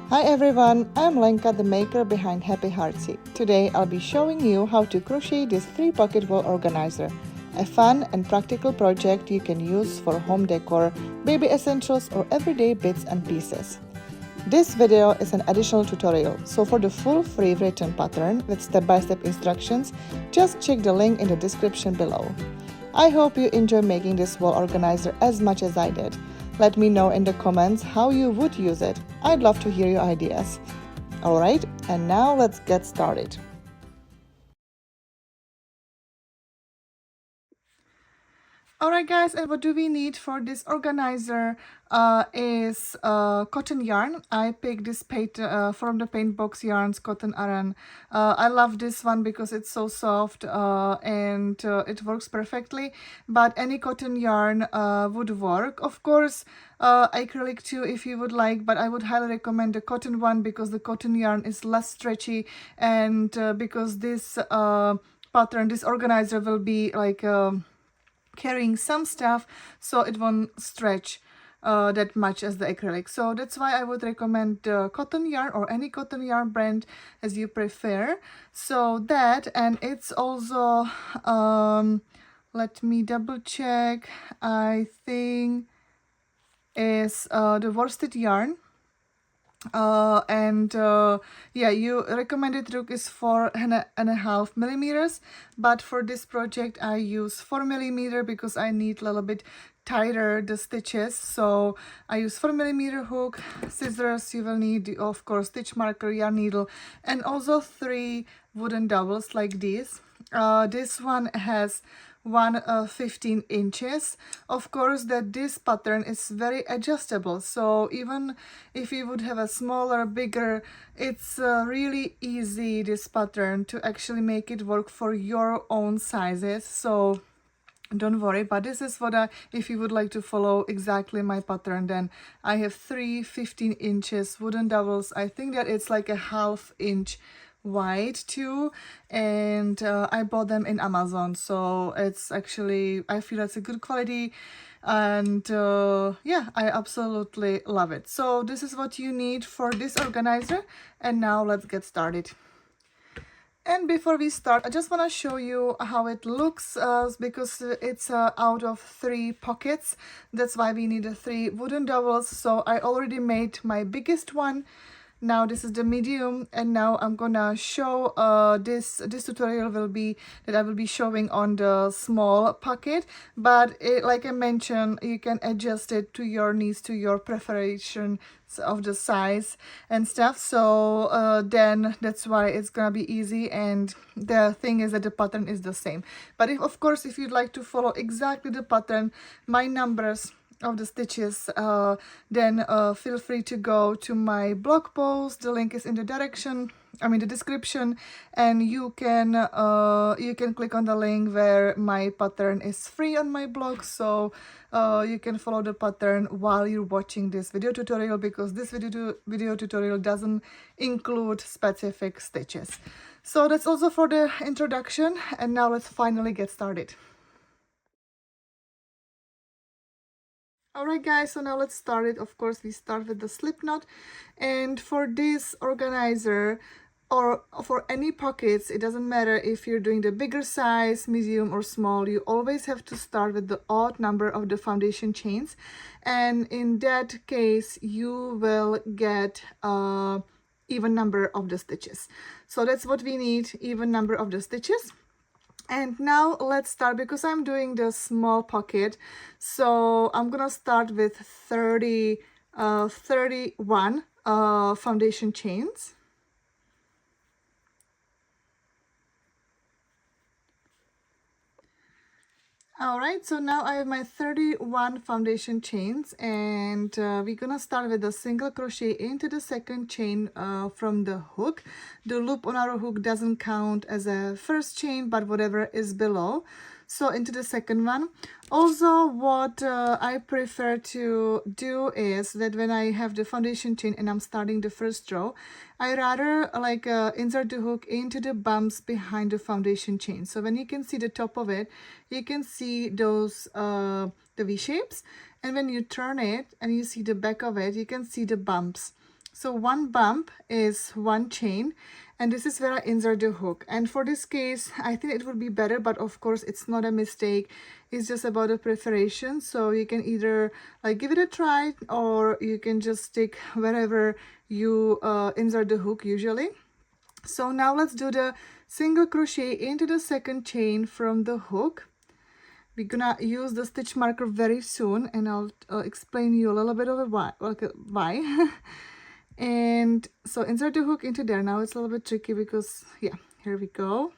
Hi everyone, I'm Lenka, the maker behind Happy Heartsy. Today I'll be showing you how to crochet this 3-pocket wall organizer, a fun and practical project you can use for home decor, baby essentials or everyday bits and pieces. This video is an additional tutorial, so for the full free written pattern with step-by-step instructions, just check the link in the description below. I hope you enjoy making this wall organizer as much as I did. Let me know in the comments how you would use it. I'd love to hear your ideas. Alright, and now let's get started. Alright guys, and what do we need for this organizer is cotton yarn. I picked this from the Paintbox Aran Cotton. I love this one because it's so soft and it works perfectly, but any cotton yarn would work. Of course, acrylic too if you would like, but I would highly recommend the cotton one because the cotton yarn is less stretchy, and because this pattern, this organizer will be like carrying some stuff, so it won't stretch that much as the acrylic. So that's why I would recommend cotton yarn or any cotton yarn brand as you prefer. So that, and it's also let me double check, I think is the worsted yarn. Yeah, you recommended hook is 4.5 millimeters, but for this project I use 4 millimeter because I need a little bit tighter the stitches. So I use 4 millimeter hook, scissors. You will need, of course, stitch marker, yarn needle, and also 3 wooden dowels like this. This one has 15 inches. Of course that this pattern is very adjustable, so even if you would have a smaller, bigger, it's really easy, this pattern, to actually make it work for your own sizes. So don't worry, but this is what if you would like to follow exactly my pattern, then I have 3 15 inches wooden dowels. I think that it's like a ½ inch wide too, and I bought them in Amazon, so it's actually, I feel it's a good quality, and yeah, I absolutely love it. So this is what you need for this organizer, and now let's get started. And before we start, I just want to show you how it looks because it's out of 3 pockets. That's why we need 3 wooden dowels. So I already made my biggest one. Now this is the medium, and now I'm gonna show this tutorial will be that I will be showing on the small pocket, but like I mentioned, you can adjust it to your needs, to your preference of the size and stuff. So then that's why it's gonna be easy, and the thing is that the pattern is the same. But if, of course, if you'd like to follow exactly the pattern, my numbers of the stitches, then feel free to go to my blog post. The link is in the the description, and you can click on the link where my pattern is free on my blog, so you can follow the pattern while you're watching this video tutorial, because this video tutorial doesn't include specific stitches. So that's also for the introduction, and now let's finally get started. Alright guys, so now let's start it. Of course, we start with the slip knot, and for this organizer or for any pockets, it doesn't matter if you're doing the bigger size, medium or small, you always have to start with the odd number of the foundation chains, and in that case you will get even number of the stitches. So that's what we need, even number of the stitches. And now let's start, because I'm doing the small pocket, so I'm gonna start with 31 foundation chains. Alright, so now I have my 31 foundation chains, and we're gonna start with a single crochet into the second chain from the hook. The loop on our hook doesn't count as a first chain, but whatever is below. So into the second one. Also, what I prefer to do is that when I have the foundation chain and I'm starting the first row, I rather like insert the hook into the bumps behind the foundation chain. So when you can see the top of it, you can see those the V shapes, and when you turn it and you see the back of it, you can see the bumps. So one bump is one chain, and this is where I insert the hook. And for this case, I think it would be better, but of course it's not a mistake. It's just about a preparation. So you can either like give it a try, or you can just stick wherever you insert the hook usually. So now let's do the single crochet into the second chain from the hook. We're gonna use the stitch marker very soon, and I'll explain you a little bit of why. And so insert the hook into there. Now it's a little bit tricky because, yeah, here we go.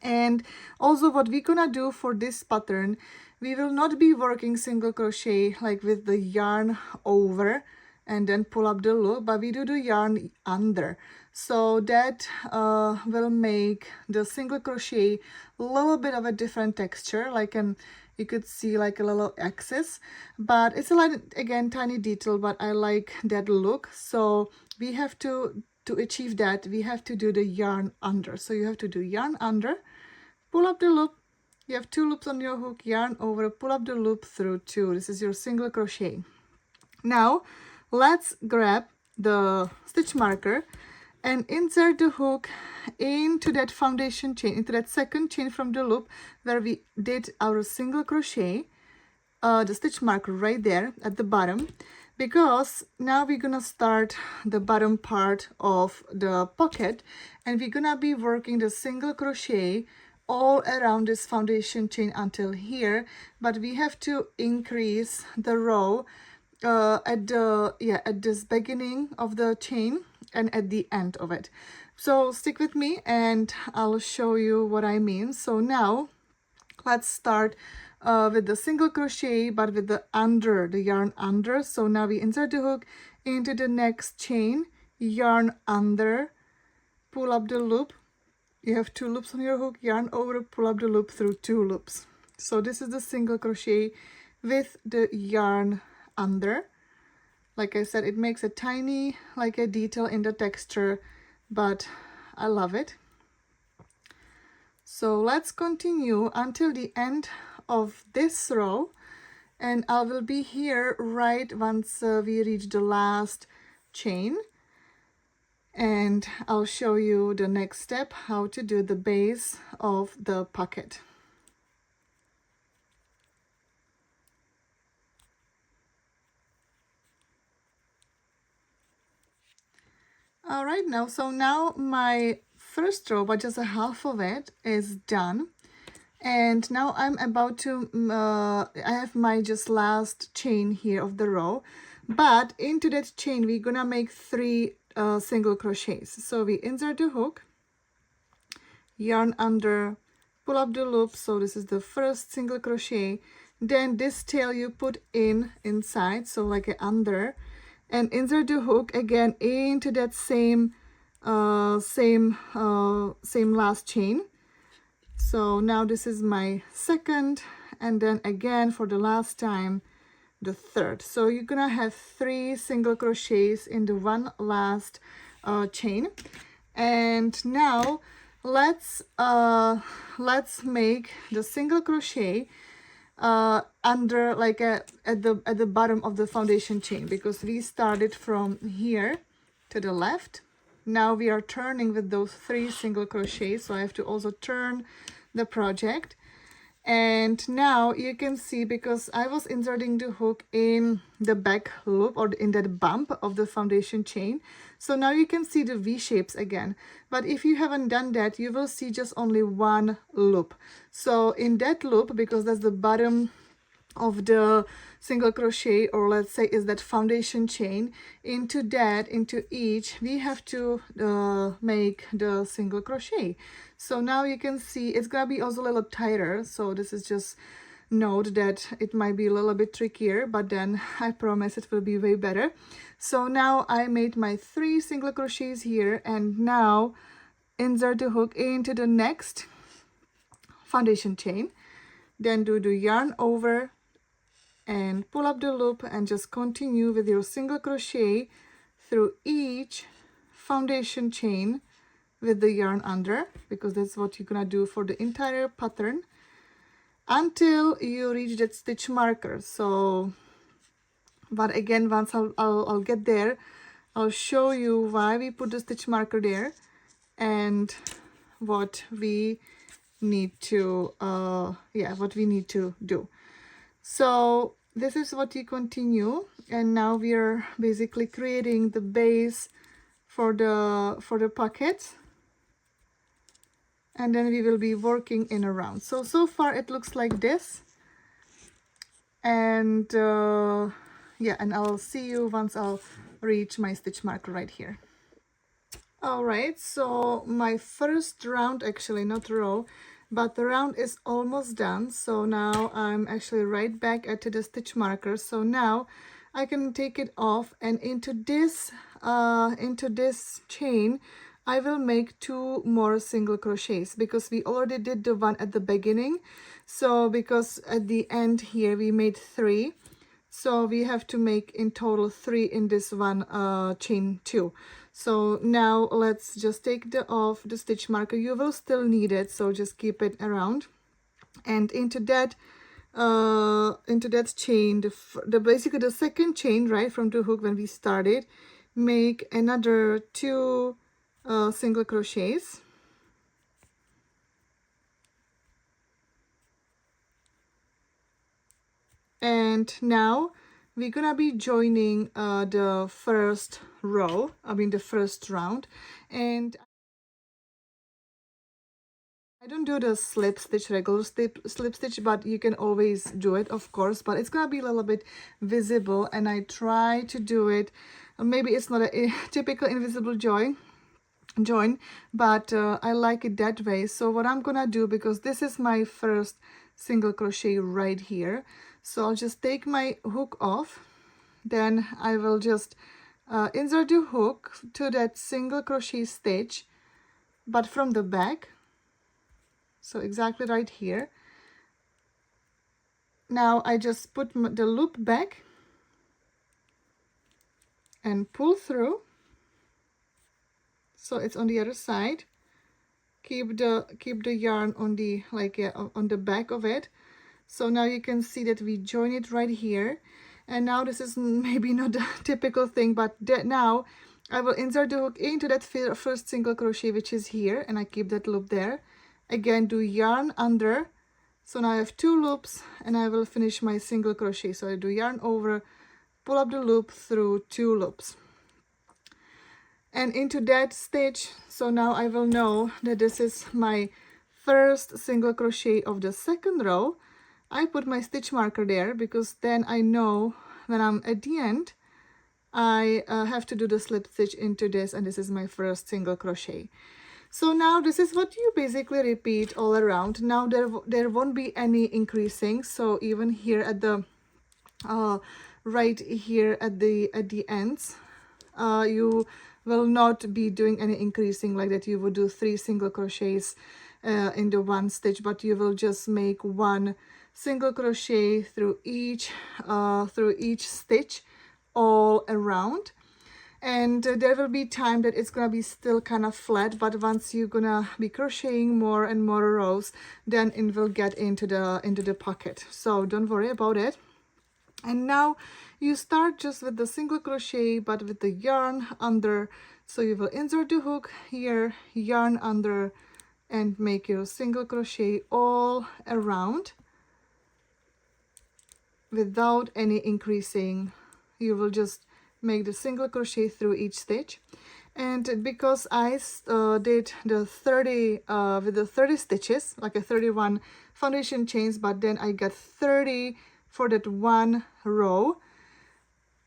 And also what we're gonna do for this pattern, we will not be working single crochet like with the yarn over and then pull up the loop, but we do the yarn under. So that will make the single crochet a little bit of a different texture, like you could see like a little axis, but it's a lot, again, tiny detail, but I like that look. So we have to achieve that, we have to do the yarn under. So you have to do yarn under, pull up the loop. You have 2 loops on your hook, yarn over, pull up the loop through 2. This is your single crochet. Now let's grab the stitch marker and insert the hook into that foundation chain, into that second chain from the loop where we did our single crochet, the stitch marker right there at the bottom, because now we're gonna start the bottom part of the pocket, and we're gonna be working the single crochet all around this foundation chain until here, but we have to increase the row at this beginning of the chain and at the end of it. So stick with me and I'll show you what I mean. So now let's start with the single crochet, but with the yarn under. So now we insert the hook into the next chain, yarn under, pull up the loop. You have 2 loops on your hook, yarn over, pull up the loop through 2 loops. So this is the single crochet with the yarn under. Like I said, it makes a tiny, like a detail in the texture, but I love it. So let's continue until the end of this row, and I will be here right once we reach the last chain, and I'll show you the next step, how to do the base of the pocket. All right, now my first row, but just a half of it, is done. And now I'm about to, I have my just last chain here of the row, but into that chain, we're gonna make 3 single crochets. So we insert the hook, yarn under, pull up the loop. So this is the first single crochet. Then this tail you put inside, so like a under, and insert the hook again into that same last chain. So now this is my second, and then again for the last time the third. So you're gonna have 3 single crochets in the one last chain. And now let's make the single crochet under, like at the bottom of the foundation chain, because we started from here to the left. Now we are turning with those 3 single crochets, so I have to also turn the project. And now you can see, because I was inserting the hook in the back loop or in that bump of the foundation chain, so now you can see the V shapes again. But if you haven't done that, you will see just only 1 loop. So in that loop, because that's the bottom of the single crochet, or let's say is that foundation chain, into each we have to make the single crochet. So now you can see it's gonna be also a little tighter, so this is just note that it might be a little bit trickier, but then I promise it will be way better. So now I made my 3 single crochets here, and now insert the hook into the next foundation chain, then do the yarn over and pull up the loop, and just continue with your single crochet through each foundation chain with the yarn under, because that's what you're gonna do for the entire pattern until you reach that stitch marker. So, but again, once I'll get there, I'll show you why we put the stitch marker there and what we need to what we need to do. So this is what you continue, and now we are basically creating the base for the pockets, and then we will be working in around. So far it looks like this, and yeah, and I'll see you once I'll reach my stitch marker right here. All right, so my first round, actually not row, but the round is almost done. So now I'm actually right back at the stitch marker. So now I can take it off, and into this chain I will make 2 more single crochets, because we already did the one at the beginning. So because at the end here we made 3, so we have to make in total 3 in this one chain 2. So now let's just take off the stitch marker. You will still need it, so just keep it around. And into that chain, the basically the second chain, right from the hook when we started, make another 2 single crochets. And now we're gonna be joining the first row, the first round. And I don't do the slip stitch, regular slip stitch, but you can always do it, of course, but it's gonna be a little bit visible, and I try to do it. Maybe it's not a typical invisible join, but I like it that way. So what I'm gonna do, because this is my first single crochet right here, so I'll just take my hook off, then I will just insert the hook to that single crochet stitch, but from the back, so exactly right here. Now I just put the loop back and pull through, so it's on the other side. Keep the yarn on the on the back of it. So now you can see that we join it right here. And now this is maybe not a typical thing, but now I will insert the hook into that first single crochet, which is here, and I keep that loop there. Again, do yarn under. So now I have 2 loops, and I will finish my single crochet. So I do yarn over, pull up the loop through 2 loops. And into that stitch, so now I will know that this is my first single crochet of the second row. I put my stitch marker there, because then I know when I'm at the end, I have to do the slip stitch into this, and this is my first single crochet. So now this is what you basically repeat all around. Now there won't be any increasing, so even here at the right here at the ends, you will not be doing any increasing like that. You would do 3 single crochets in the one stitch, but you will just make 1 single crochet through each stitch all around. And there will be time that it's gonna be still kind of flat, but once you're gonna be crocheting more and more rows, then it will get into the pocket, so don't worry about it. And now you start just with the single crochet, but with the yarn under. So you will insert the hook here, yarn under, and make your single crochet all around without any increasing. You will just make the single crochet through each stitch. And because I did the 30 with the 30 stitches, like a 31 foundation chains, but then I got 30 for that one row,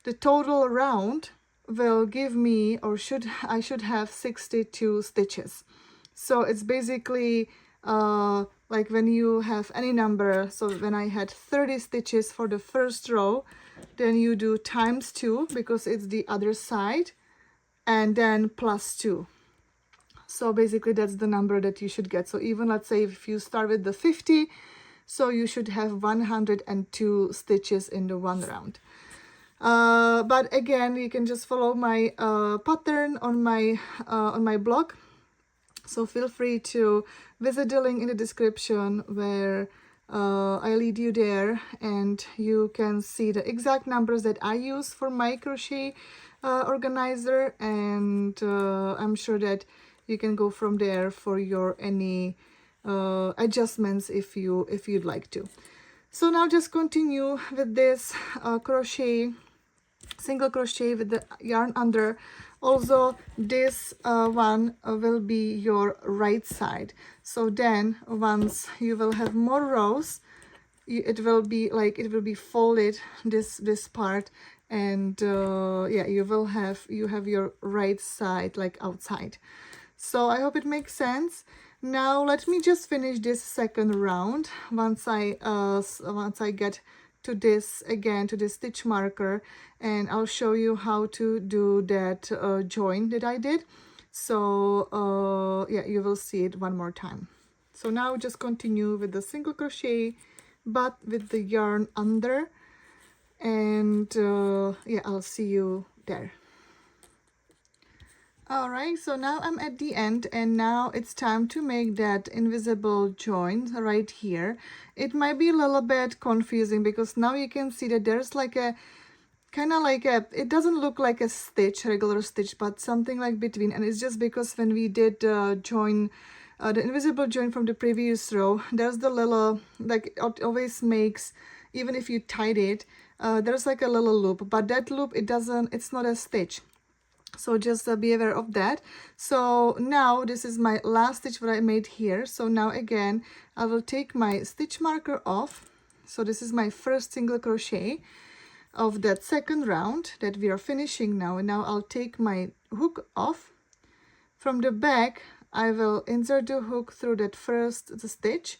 the total round will give me, or I should have 62 stitches. So it's basically like when you have any number. So when I had 30 stitches for the first row, then you do times 2, because it's the other side, and then plus 2. So basically that's the number that you should get. So even let's say if you start with the 50, so you should have 102 stitches in the one round. But again, you can just follow my pattern on my blog. So feel free to visit the link in the description where I lead you there, and you can see the exact numbers that I use for my crochet organizer, and I'm sure that you can go from there for your any adjustments if you'd like to. So now just continue with this crochet, single crochet with the yarn under. Also this one will be your right side, so then once you will have more rows, it will be like it will be folded, this part, and yeah, you have your right side like outside. So I hope it makes sense. Now let me just finish this second round. Once I get to this again, to this stitch marker, and I'll show you how to do that join that I did. So yeah, you will see it one more time. So now just continue with the single crochet, but with the yarn under, and yeah, I'll see you there. All right, so now I'm at the end, and now it's time to make that invisible join right here. It might be a little bit confusing because now you can see that there's like a kind of like a, it doesn't look like a stitch, regular stitch, but something like between, and it's just because when we did join the invisible join from the previous row, there's the little, like it always makes, even if you tied it, there's like a little loop, but that loop, it's not a stitch. So just be aware of that. So now this is my last stitch what I made here. So now again, I will take my stitch marker off. So this is my first single crochet of that second round that we are finishing now. And now I'll take my hook off. From the back, I will insert the hook through that first stitch,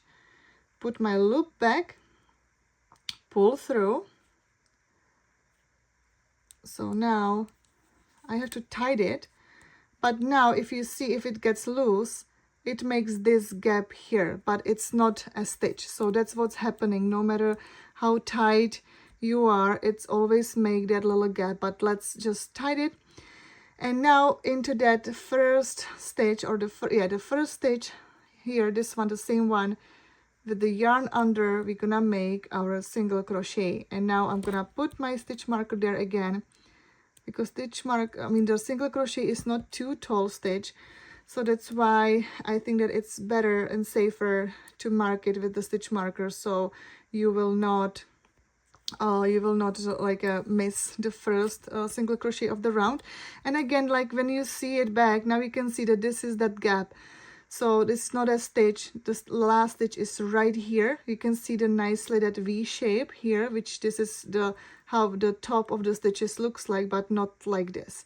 put my loop back, pull through. So now I have to tie it, but now if you see, if it gets loose, it makes this gap here, but it's not a stitch. So that's what's happening. No matter how tight you are, it's always make that little gap. But let's just tie it. And now into that first stitch, or the first stitch here, this one, the same one, with the yarn under, we're gonna make our single crochet. And now I'm gonna put my stitch marker there again, because the single crochet is not too tall stitch, so that's why I think that it's better and safer to mark it with the stitch marker, so you will not miss the first single crochet of the round. And again, like when you see it back, now you can see that this is that gap. So this is not a stitch, this last stitch is right here. You can see the nicely that V shape here, which this is how the top of the stitches looks like, but not like this.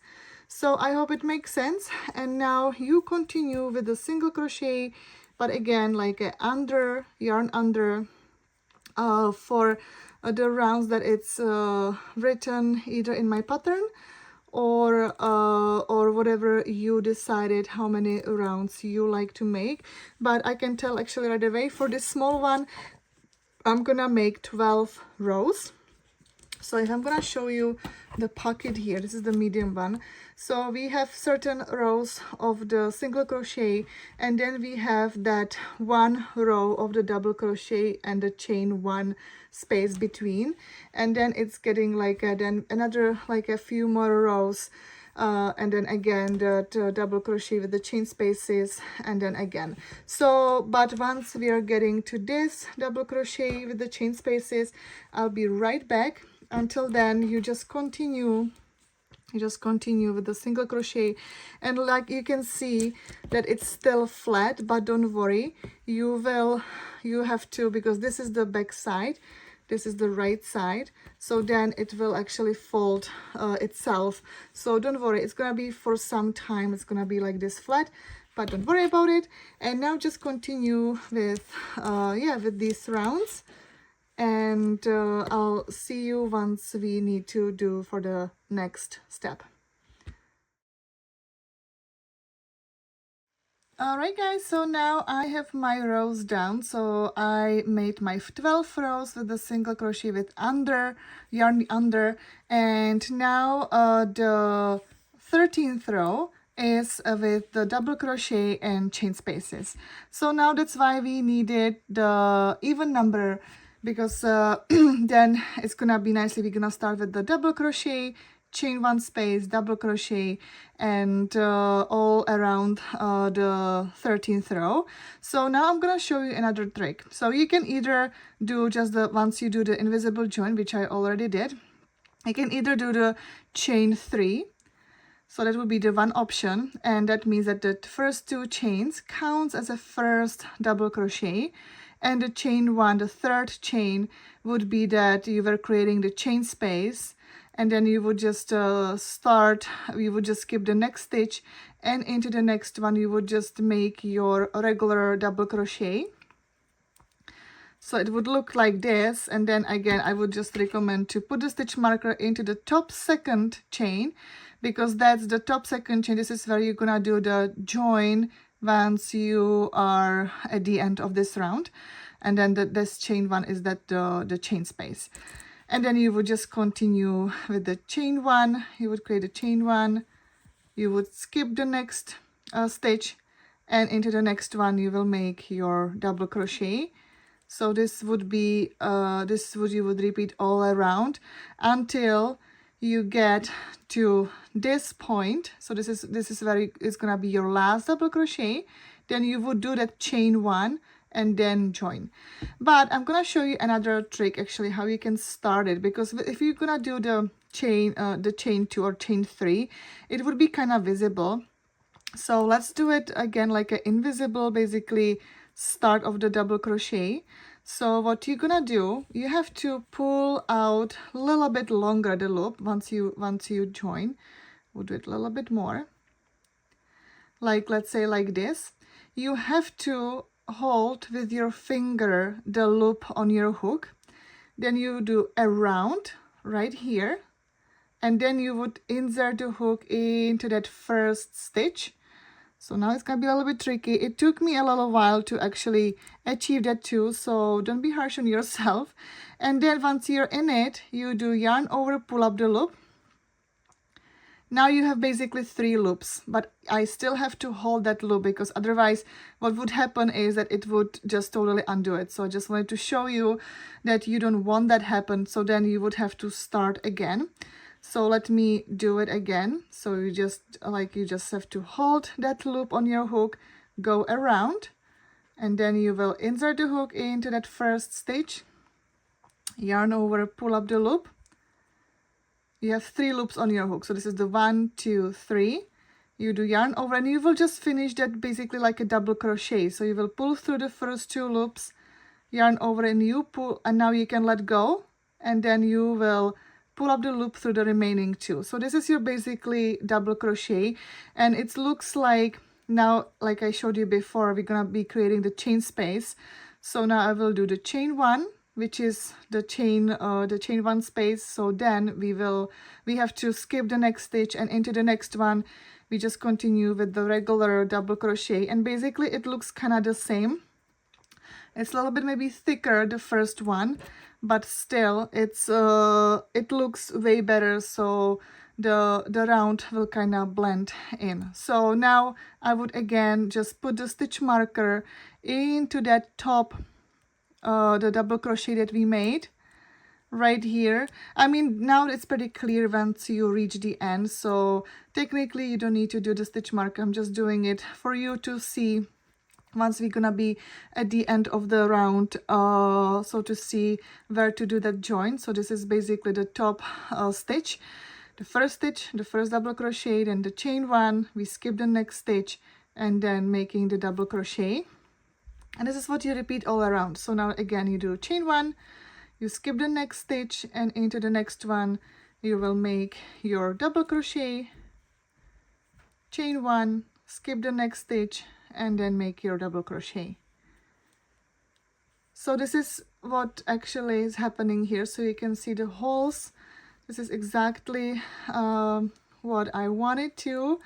So I hope it makes sense. And now you continue with the single crochet, but again, like a yarn under for the rounds that it's written either in my pattern or whatever you decided how many rounds you like to make. But I can tell actually right away, for this small one, I'm gonna make 12 rows. So if I'm gonna show you the pocket here, this is the medium one. So we have certain rows of the single crochet, and then we have that one row of the double crochet and the chain one space between, and then it's getting like then another like a few more rows, and then again the double crochet with the chain spaces, and then again. So but once we are getting to this double crochet with the chain spaces, I'll be right back. Until then, you just continue with the single crochet, and like you can see that it's still flat, but don't worry, you have to, because this is the back side, this is the right side, so then it will actually fold itself. So don't worry, it's gonna be for some time, it's gonna be like this flat, but don't worry about it. And now just continue with with these rounds, and I'll see you once we need to do for the next step. Alright guys, so now I have my rows down. So I made my 12 rows with the single crochet with yarn under, and now the 13th row is with the double crochet and chain spaces. So now that's why we needed the even number, because then it's gonna be nicely, we're gonna start with the double crochet, chain 1 space, double crochet, and all around the 13th row. So now I'm gonna show you another trick. So you can either do just the, once you do the invisible join, which I already did, you can either do the chain 3. So that would be the one option, and that means that the first 2 chains counts as a first double crochet, and the chain 1, the third chain, would be that you were creating the chain space, and then you would just you would just skip the next stitch, and into the next one you would just make your regular double crochet. So it would look like this, and then again I would just recommend to put the stitch marker into the top second chain, because that's the top second chain. This is where you're gonna do the join once you are at the end of this round, and then this chain 1 is that the chain space. And then you would just continue with the chain 1. You would create a chain 1, you would skip the next stitch, and into the next one you will make your double crochet. So this would be you would repeat all around until you get to this point. So this is where it's gonna be your last double crochet. Then you would do that chain 1 and then join. But I'm gonna show you another trick actually how you can start it, because if you're gonna do the chain 2 or chain 3, it would be kind of visible. So let's do it again like an invisible, basically start of the double crochet. So what you're gonna do, you have to pull out a little bit longer the loop once you join. We'll do it a little bit more, like let's say like this. You have to hold with your finger the loop on your hook, then you do around right here, and then you would insert the hook into that first stitch. So now it's gonna be a little bit tricky. It took me a little while to actually achieve that too, so don't be harsh on yourself. And then once you're in it, you do yarn over, pull up the loop. Now you have basically 3 loops, but I still have to hold that loop, because otherwise what would happen is that it would just totally undo it. So I just wanted to show you that you don't want that happen, so then you would have to start again. So let me do it again. So you just have to hold that loop on your hook, go around, and then you will insert the hook into that first stitch, yarn over, pull up the loop. You have 3 loops on your hook. So this is the 1, 2, 3. You do yarn over, and you will just finish that basically like a double crochet. So you will pull through the first 2 loops, yarn over, and you pull, and now you can let go, and then you will pull up the loop through the remaining 2. So this is your basically double crochet, and it looks like now, like I showed you before, we're gonna be creating the chain space. So now I will do the chain 1, which is the chain 1 space. So then we have to skip the next stitch, and into the next one we just continue with the regular double crochet, and basically it looks kind of the same. It's a little bit maybe thicker, the first one, but still it looks way better, so the round will kind of blend in. So now I would again just put the stitch marker into that top the double crochet that we made right here. I mean, now it's pretty clear once you reach the end, so technically you don't need to do the stitch marker. I'm just doing it for you to see once we're gonna be at the end of the round, so to see where to do that join. So this is basically the top stitch, the first stitch, the first double crochet, then the chain 1, we skip the next stitch, and then making the double crochet. And this is what you repeat all around. So now again you do chain 1, you skip the next stitch, and into the next one you will make your double crochet, chain 1, skip the next stitch, and then make your double crochet. So this is what actually is happening here. So you can see the holes. This is exactly what I want it to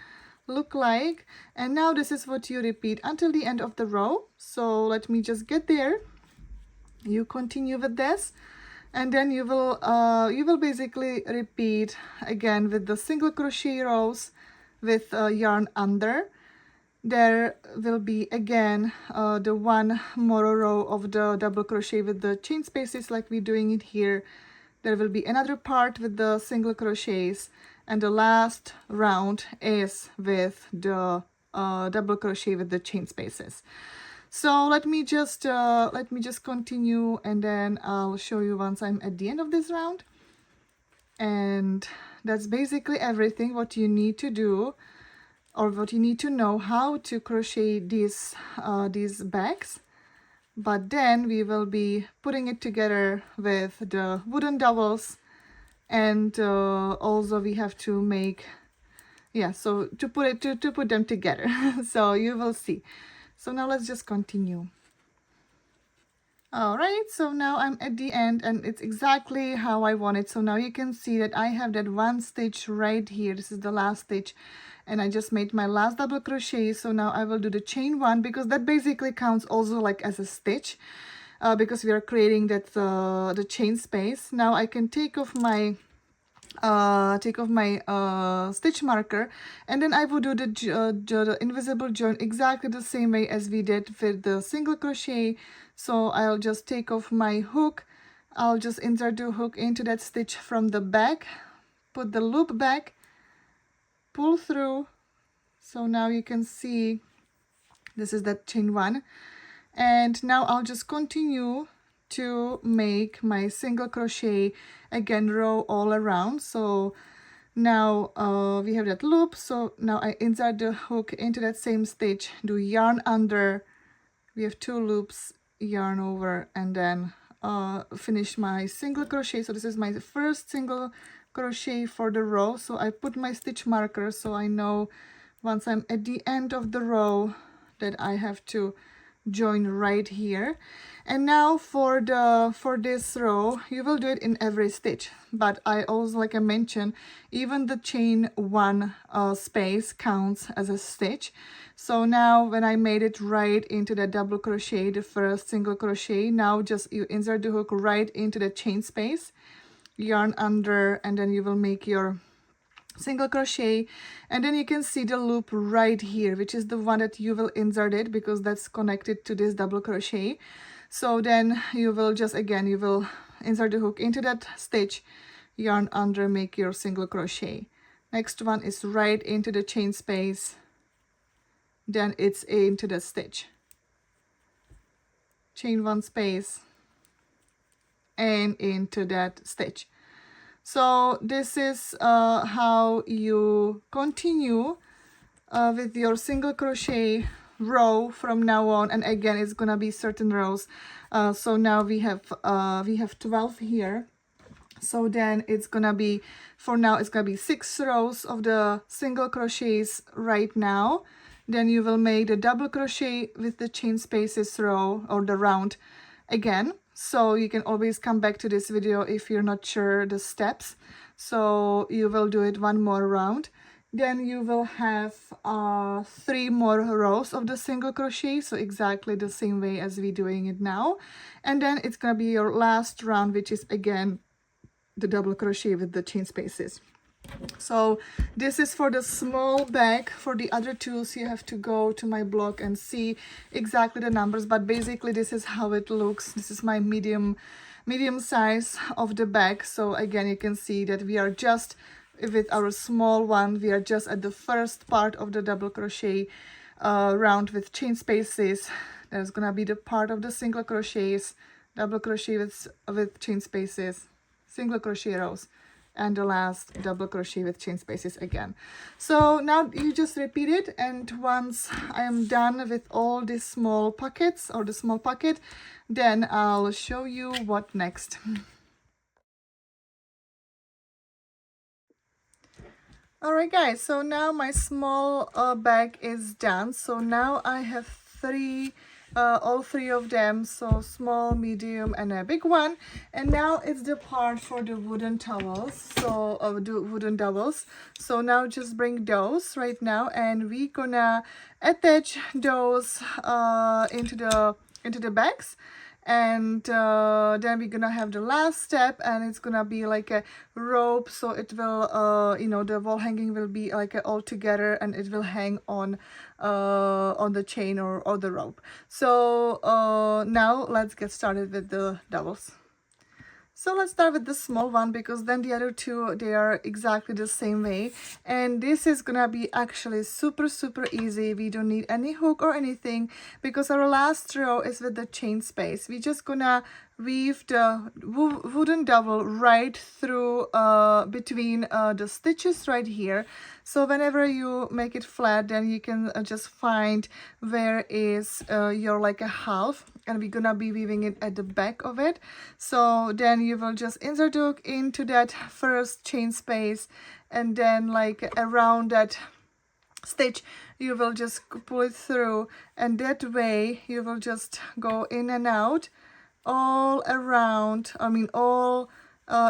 look like. And now this is what you repeat until the end of the row. So let me just get there. You continue with this, and then you will basically repeat again with the single crochet rows with yarn under. There will be again the 1 more row of the double crochet with the chain spaces like we're doing it here. there will be another part with the single crochets, and the last round is with the double crochet with the chain spaces. So let me just continue, and then I'll show you once I'm at the end of this round. And that's basically everything what you need to do, or what you need to know how to crochet these bags. But then we will be putting it together with the wooden dowels, and also we have to make, yeah, so to put them together. So you will see. So now let's just continue. All right, so now I'm at the end, and it's exactly how I want it. So now you can see that I have that one stitch right here. This is the last stitch, and I just made my last double crochet. So now I will do the chain one, because that basically counts also like as a stitch, because we are creating that the chain space. Now I can take off my stitch marker, and then I will do the invisible join exactly the same way as we did with the single crochet. So I'll just take off my hook, I'll just insert the hook into that stitch from the back, put the loop back, pull through. So now you can see this is that chain one, and now I'll just continue to make my single crochet again, row all around. So now we have that loop, so now I insert the hook into that same stitch, do yarn under, we have 2 loops, yarn over, and then finish my single crochet. So this is my first single crochet for the row. So I put my stitch marker, so I know once I'm at the end of the row that I have to join right here. And now for this row, you will do it in every stitch, but I also, like I mentioned, even the chain one space counts as a stitch. So now when I made it right into the double crochet, the first single crochet, now just you insert the hook right into the chain space, yarn under, and then you will make your single crochet, and then you can see the loop right here, which is the one that you will insert it, because that's connected to this double crochet. So then you will just, again, you will insert the hook into that stitch, yarn under, make your single crochet. Next one is right into the chain space, then it's into the stitch, chain one space, and into that stitch. So this is how you continue with your single crochet row from now on, and again it's gonna be certain rows. So now we have 12 here, so then it's gonna be, for now it's gonna be 6 rows of the single crochets right now. Then you will make the double crochet with the chain spaces row, or the round again. So you can always come back to this video if you're not sure the steps. So you will do it one more round, then you will have 3 more rows of the single crochet, so exactly the same way as we're doing it now. And then it's gonna be your last round, which is again the double crochet with the chain spaces. So this is for the small bag. For the other tools, you have to go to my blog and see exactly the numbers, but basically this is how it looks. This is my medium size of the bag. So again, you can see that we are just, with our small one, we are just at the first part of the double crochet round with chain spaces. There's gonna be the part of the single crochets, double crochet with chain spaces, single crochet rows, and the last double crochet with chain spaces again. So now you just repeat it, and once I am done with all these small pockets, or the small pocket, then I'll show you what next. All right guys, so now my small bag is done. So now I have all three of them, so small, medium, and a big one. And now it's the part for the wooden towels, so the wooden dowels. So now just bring those right now, and we're gonna attach those into the bags. And then we're gonna have the last step, and it's gonna be like a rope, so it will you know, the wall hanging will be like all together, and it will hang on the chain or the rope. So now let's get started with the dowels. So let's start with the small one, because then the other two, they are exactly the same way. And this is gonna be actually super easy. We don't need any hook or anything, because our last row is with the chain space. We're just gonna weave the wooden dowel right through between the stitches right here. So whenever you make it flat, then you can just find where is your like a half, and we're gonna be weaving it at the back of it. So then you will just insert the hook into that first chain space, and then like around that stitch you will just pull it through, and that way you will just go in and out all around, I mean all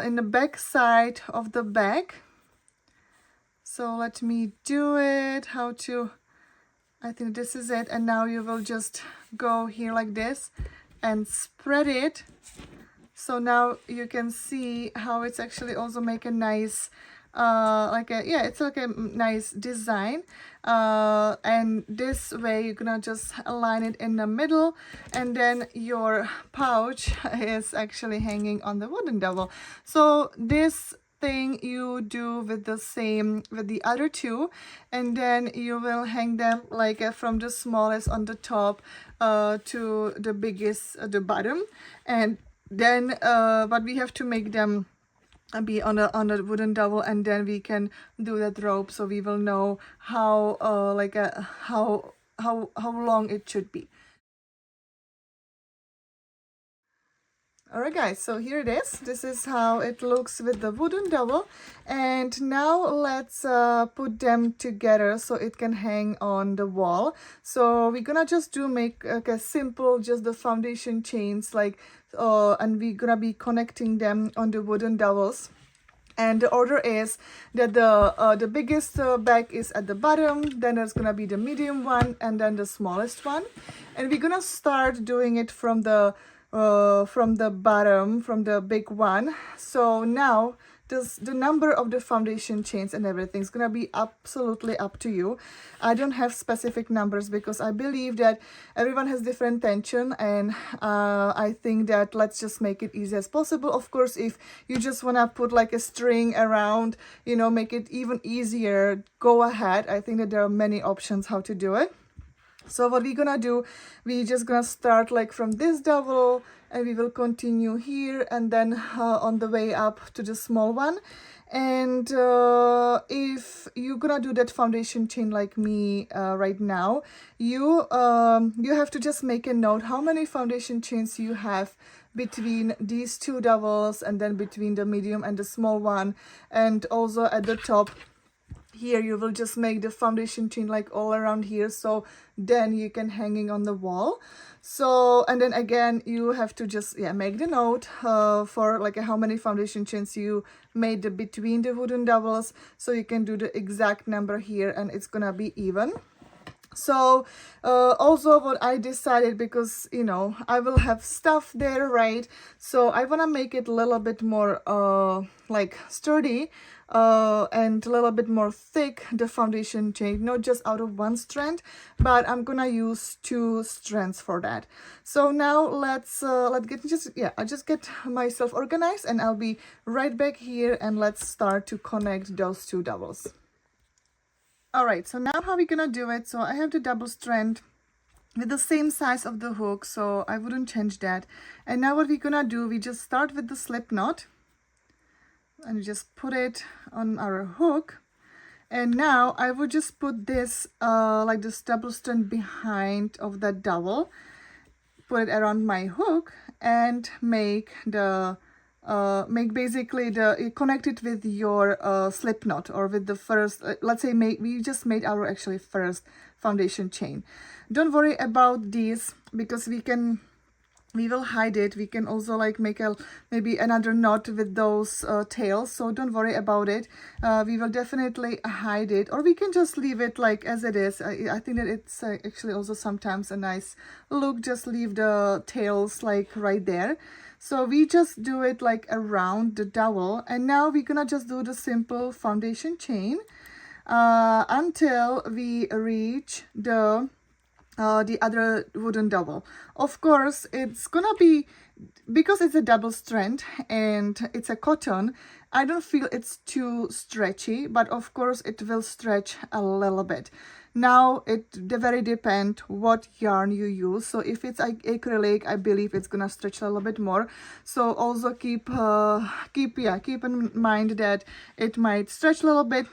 in the back side of the bag. So let me do it, how to, I think this is it. And now you will just go here like this and spread it. So now you can see how it's actually also make a nice it's like a nice design, and this way you're gonna just align it in the middle, and then your pouch is actually hanging on the wooden dowel. So this thing you do with the same with the other two, and then you will hang them like from the smallest on the top to the biggest at the bottom. And then but we have to make them be on the wooden dowel, and then we can do that rope, so we will know how how long it should be. Alright guys, so here it is. This is how it looks with the wooden dowel, and now let's put them together so it can hang on the wall. So we're gonna just make like a simple, just the foundation chains, like and we're gonna be connecting them on the wooden dowels. And the order is that the biggest bag is at the bottom, then there's gonna be the medium one, and then the smallest one. And we're gonna start doing it from the bottom, from the big one. So now the number of the foundation chains and everything is gonna be absolutely up to you. I don't have specific numbers because I believe that everyone has different tension, and I think that let's just make it easy as possible. Of course, if you just wanna put like a string around, you know, make it even easier, go ahead. I think that there are many options how to do it. So what we're gonna do, we're just gonna start like from this dowel, and we will continue here, and then on the way up to the small one. And if you're gonna do that foundation chain like me right now, you have to just make a note how many foundation chains you have between these two dowels, and then between the medium and the small one, and also at the top here you will just make the foundation chain like all around here, so then you can hanging on the wall. So, and then again you have to just make the note for like how many foundation chains you made between the wooden dowels, so you can do the exact number here, and it's gonna be even. So also what I decided, because you know I will have stuff there, right? So I want to make it a little bit more like sturdy and a little bit more thick, the foundation chain, not just out of one strand, but I'm gonna use 2 strands for that. So now let's get I just get myself organized, and I'll be right back here, and let's start to connect those 2 dowels. Alright, so now how we're gonna do it. So I have the double strand with the same size of the hook, so I wouldn't change that. And now what we're gonna do, we just start with the slip knot, and we just put it on our hook. And now I would just put this like this double strand behind of that dowel, put it around my hook, and make the basically connect it with your slip knot, or with the first let's say we just made our actually first foundation chain. Don't worry about these, because we will hide it. We can also like make maybe another knot with those tails, so don't worry about it. We will definitely hide it, or we can just leave it like as it is. I think that it's actually also sometimes a nice look, just leave the tails like right there. So we just do it like around the dowel, and now we're gonna just do the simple foundation chain until we reach the the other wooden dowel. Of course, it's gonna be, because it's a double strand and it's a cotton, I don't feel it's too stretchy, but of course it will stretch a little bit. Now it very depend what yarn you use. So if it's acrylic, I believe it's gonna stretch a little bit more. So also keep in mind that it might stretch a little bit.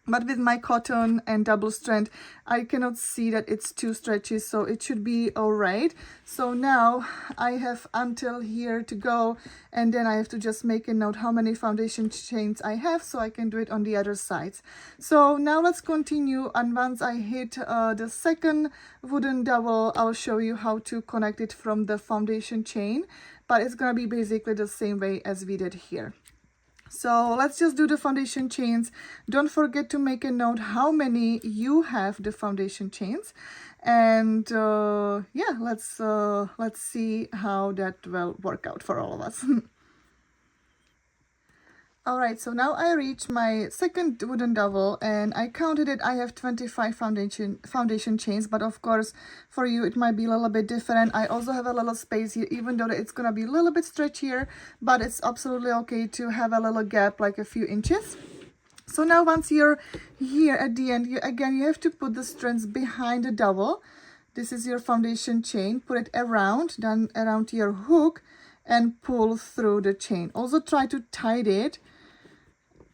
But with my cotton and double strand, I cannot see that it's too stretchy, so it should be all right. So now I have until here to go, and then I have to just make a note how many foundation chains I have so I can do it on the other sides. So now let's continue, and once I hit the second wooden dowel, I'll show you how to connect it from the foundation chain, but it's gonna be basically the same way as we did here. So let's just do the foundation chains. Don't forget to make a note how many you have the foundation chains, and yeah, let's see how that will work out for all of us. All right, so now I reached my second wooden dowel, and I counted it. I have 25 foundation chains, but of course for you it might be a little bit different. I also have a little space here, even though it's gonna be a little bit stretchier, but it's absolutely okay to have a little gap, like a few inches. So now once you're here at the end, you have to put the strands behind the dowel. This is your foundation chain. Put it around, then around your hook, and pull through the chain. Also try to tie it.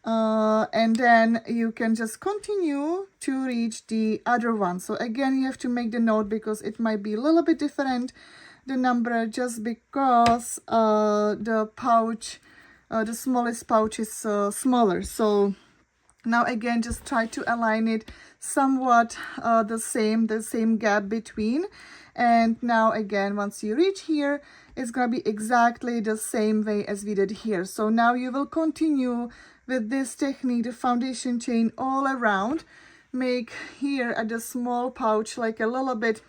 And then you can just continue to reach the other one. So again, you have to make the note because it might be a little bit different, the number, just because the pouch, the smallest pouch is smaller. So now again, just try to align it somewhat the same gap between. And now again, once you reach here, it's gonna be exactly the same way as we did here. So now you will continue with this technique, the foundation chain all around. Make here at the small pouch like a little bit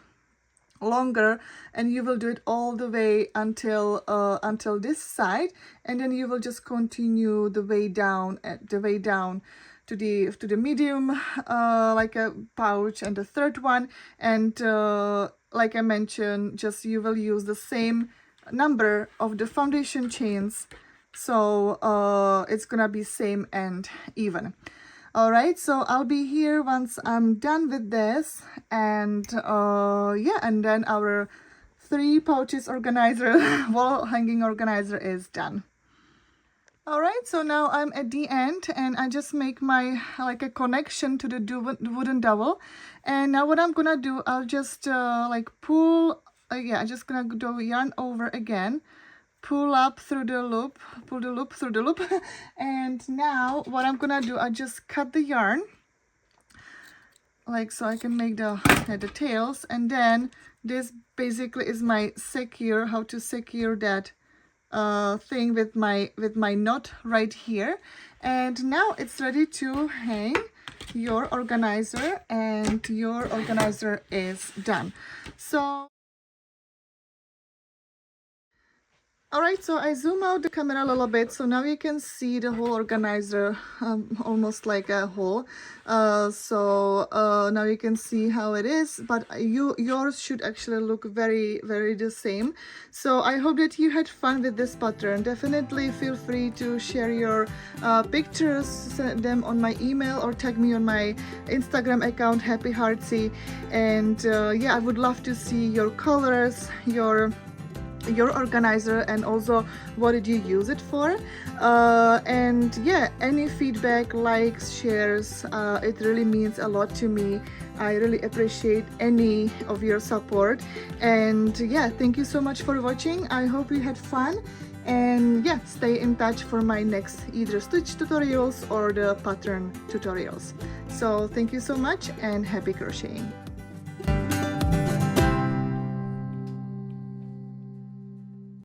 longer, and you will do it all the way until this side, and then you will just continue the way down to the medium like a pouch, and the third one, and like I mentioned, just you will use the same number of the foundation chains, so it's gonna be same and even. All right, so I'll be here once I'm done with this, and yeah, and then our 3 pouches organizer, wall hanging organizer is done. All right, so now I'm at the end, and I just make my like a connection to the wooden dowel. And now what I'm gonna do, I'll just like pull, yeah, I'm just gonna do yarn over again, pull up through the loop, pull the loop through the loop. And now what I'm gonna do, I just cut the yarn like so I can make the tails, and then this basically is my secure, how to secure that thing with my knot right here. And now it's ready to hang your organizer, and your organizer is done. So all right, so I zoom out the camera a little bit, so now you can see the whole organizer, almost like a whole. So now you can see how it is, but yours should actually look very, very the same. So I hope that you had fun with this pattern. Definitely feel free to share your pictures, send them on my email, or tag me on my Instagram account, Happy Heartsy. And yeah, I would love to see your colors, your organizer, and also what did you use it for. And yeah, any feedback, likes, shares, it really means a lot to me. I really appreciate any of your support. And yeah, thank you so much for watching. I hope you had fun, and yeah, stay in touch for my next either stitch tutorials or the pattern tutorials. So thank you so much, and happy crocheting.